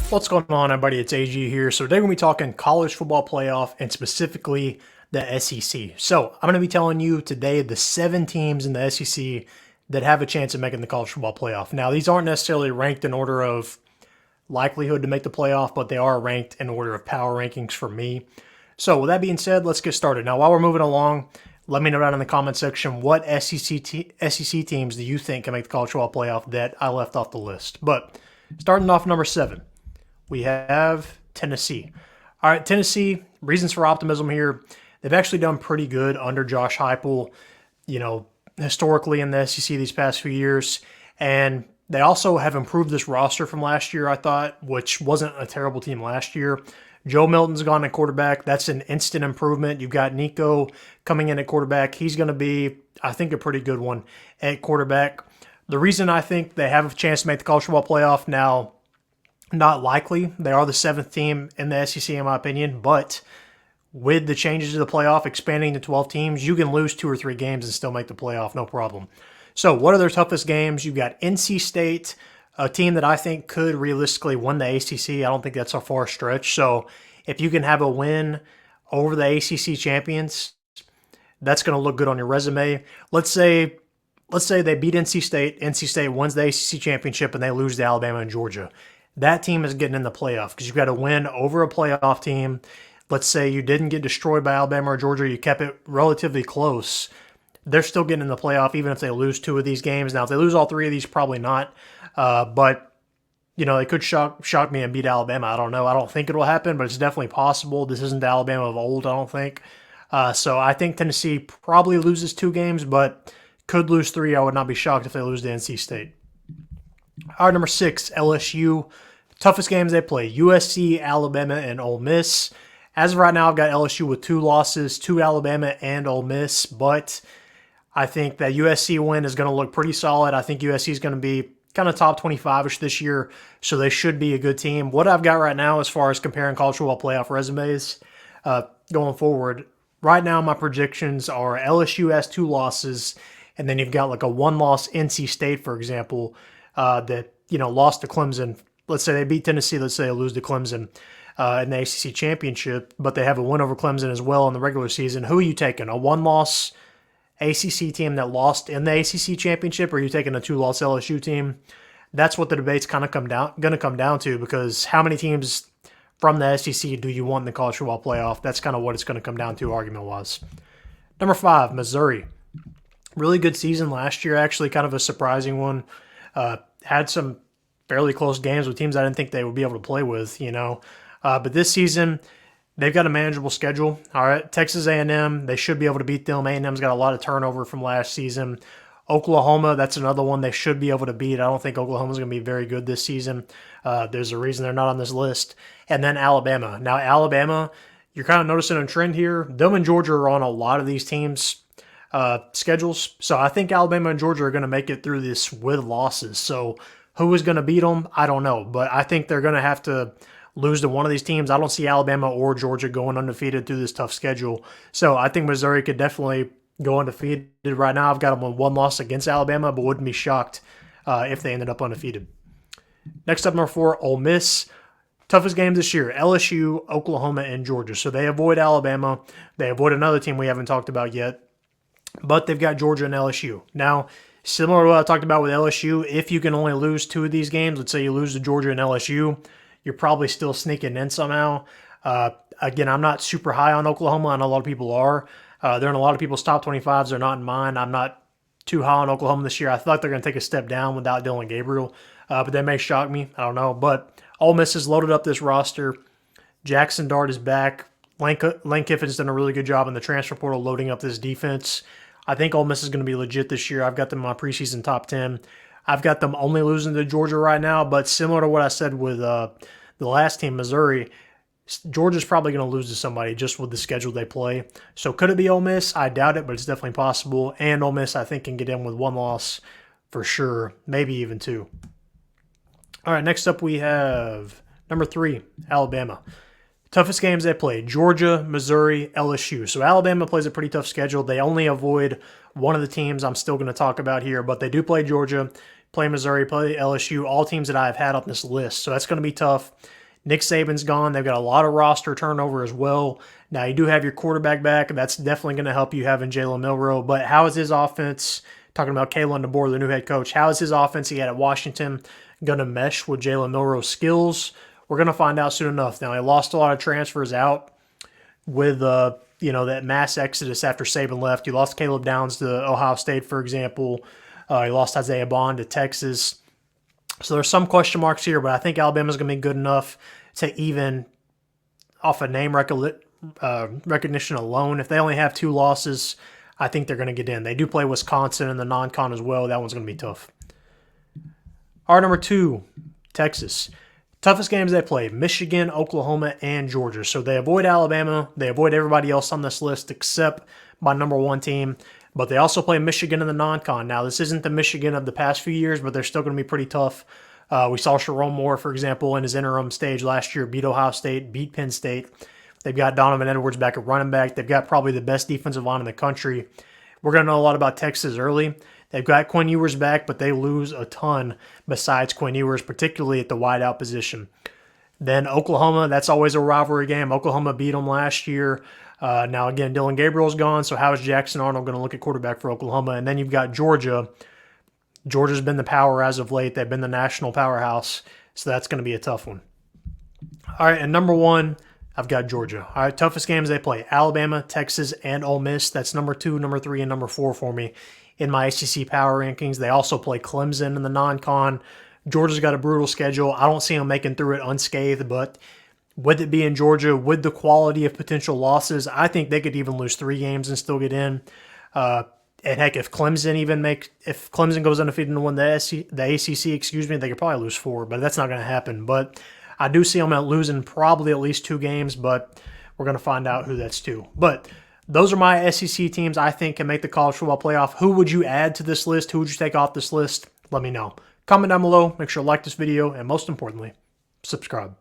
What's going on, everybody? It's AG here. So today we're going to be talking college football playoff and specifically the SEC. So I'm going to be telling you today the 7 teams in the SEC that have a chance of making the college football playoff. Now, these aren't necessarily ranked in order of likelihood to make the playoff, but they are ranked in order of power rankings for me. So with that being said, let's get started. Now, while we're moving along, let me know down in the comment section what SEC teams do you think can make the college football playoff that I left off the list. But starting off number 7. We have Tennessee. All right, Tennessee, reasons for optimism here. They've actually done pretty good under Josh Heupel, historically in the SEC these past few years. And they also have improved this roster from last year, I thought, which wasn't a terrible team last year. Joe Milton's gone at quarterback. That's an instant improvement. You've got Nico coming in at quarterback. He's going to be, I think, a pretty good one at quarterback. The reason I think they have a chance to make the college football playoff now, not likely. They are the 7th team in the SEC, in my opinion, but with the changes to the playoff, expanding to 12 teams, you can lose 2 or 3 games and still make the playoff, no problem. So what are their toughest games? You've got NC State, a team that I think could realistically win the ACC. I don't think that's a far stretch. So if you can have a win over the ACC champions, that's going to look good on your resume. Let's say they beat NC State. NC State wins the ACC championship and they lose to Alabama and Georgia. That team is getting in the playoff because you've got to win over a playoff team. Let's say you didn't get destroyed by Alabama or Georgia. You kept it relatively close. They're still getting in the playoff even if they lose 2 of these games. Now, if they lose all 3 of these, probably not. But they could shock me and beat Alabama. I don't know. I don't think it'll happen, but it's definitely possible. This isn't the Alabama of old, I don't think. So I think Tennessee probably loses 2 games, but could lose 3. I would not be shocked if they lose to NC State. All right, number 6, LSU. Toughest games they play, USC, Alabama, and Ole Miss. As of right now, I've got LSU with 2 losses to Alabama and Ole Miss, but I think that USC win is going to look pretty solid. I think USC is going to be kind of top 25-ish this year, so they should be a good team. What I've got right now as far as comparing college football playoff resumes going forward, right now my predictions are LSU has 2 losses, and then you've got like a 1-loss NC State, for example, that lost to Clemson. Let's say they beat Tennessee. Let's say they lose to Clemson in the ACC championship, but they have a win over Clemson as well in the regular season. Who are you taking? A 1-loss ACC team that lost in the ACC championship, or are you taking a 2-loss LSU team? That's what the debate's kind of going to come down to, because how many teams from the SEC do you want in the college football playoff? That's kind of what it's going to come down to argument-wise. Number 5, Missouri. Really good season last year, actually, kind of a surprising one. Had some fairly close games with teams I didn't think they would be able to play with, But this season, they've got a manageable schedule. All right, Texas A&M, they should be able to beat them. A&M's got a lot of turnover from last season. Oklahoma, that's another one they should be able to beat. I don't think Oklahoma's going to be very good this season. There's a reason they're not on this list. And then Alabama. Now, Alabama, you're kind of noticing a trend here. Them and Georgia are on a lot of these teams' schedules. So I think Alabama and Georgia are going to make it through this with losses. So who is going to beat them? I don't know. But I think they're going to have to lose to one of these teams. I don't see Alabama or Georgia going undefeated through this tough schedule. So I think Missouri could definitely go undefeated right now. I've got them with 1 loss against Alabama, but wouldn't be shocked if they ended up undefeated. Next up, number 4, Ole Miss. Toughest games this year, LSU, Oklahoma, and Georgia. So they avoid Alabama. They avoid another team we haven't talked about yet. But they've got Georgia and LSU. Now, similar to what I talked about with LSU, if you can only lose 2 of these games, let's say you lose to Georgia and LSU, you're probably still sneaking in somehow. Again, I'm not super high on Oklahoma. I know a lot of people are. They're in a lot of people's top 25s. They're not in mine. I'm not too high on Oklahoma this year. I thought they're going to take a step down without Dylan Gabriel, but they may shock me. I don't know. But Ole Miss has loaded up this roster. Jackson Dart is back. Lane Kiffin's done a really good job in the transfer portal loading up this defense. I think Ole Miss is going to be legit this year. I've got them in my preseason top 10. I've got them only losing to Georgia right now, but similar to what I said with the last team, Missouri, Georgia's probably going to lose to somebody just with the schedule they play. So could it be Ole Miss? I doubt it, but it's definitely possible. And Ole Miss, I think, can get in with 1 loss for sure, maybe even 2. All right, next up we have number 3, Alabama. Toughest games they play, Georgia, Missouri, LSU. So Alabama plays a pretty tough schedule. They only avoid one of the teams I'm still going to talk about here, but they do play Georgia, play Missouri, play LSU, all teams that I've had on this list. So that's going to be tough. Nick Saban's gone. They've got a lot of roster turnover as well. Now, you do have your quarterback back, and that's definitely going to help you having Jalen Milroe. But how is his offense, talking about Kalen DeBoer, the new head coach, how is his offense he had at Washington going to mesh with Jalen Milroe's skills? We're going to find out soon enough. Now, he lost a lot of transfers out with that mass exodus after Saban left. You lost Caleb Downs to Ohio State, for example. You lost Isaiah Bond to Texas. So there's some question marks here, but I think Alabama's going to be good enough to even, off of name recognition alone, if they only have 2 losses, I think they're going to get in. They do play Wisconsin in the non-con as well. That one's going to be tough. All right, number 2, Texas. Toughest games they play, Michigan, Oklahoma, and Georgia. So they avoid Alabama. They avoid everybody else on this list except my number 1 team. But they also play Michigan in the non-con. Now, this isn't the Michigan of the past few years, but they're still going to be pretty tough. We saw Sharon Moore, for example, in his interim stage last year, beat Ohio State, beat Penn State. They've got Donovan Edwards back at running back. They've got probably the best defensive line in the country. We're going to know a lot about Texas early. They've got Quinn Ewers back, but they lose a ton besides Quinn Ewers, particularly at the wideout position. Then Oklahoma, that's always a rivalry game. Oklahoma beat them last year. Now, again, Dylan Gabriel's gone, so how is Jackson Arnold going to look at quarterback for Oklahoma? And then you've got Georgia. Georgia's been the power as of late. They've been the national powerhouse, so that's going to be a tough one. All right, and number 1, I've got Georgia. All right, toughest games they play, Alabama, Texas, and Ole Miss. That's number 2, number 3, and number 4 for me in my ACC power rankings. They also play Clemson in the non-con. Georgia's got a brutal schedule. I don't see them making through it unscathed, but with it being Georgia, with the quality of potential losses, I think they could even lose 3 games and still get in. And heck, if Clemson goes undefeated and win the ACC, they could probably lose 4, but that's not going to happen. But I do see them losing probably at least 2 games, but we're going to find out who that's to. But those are my SEC teams I think can make the college football playoff. Who would you add to this list? Who would you take off this list? Let me know. Comment down below. Make sure to like this video, and most importantly, subscribe.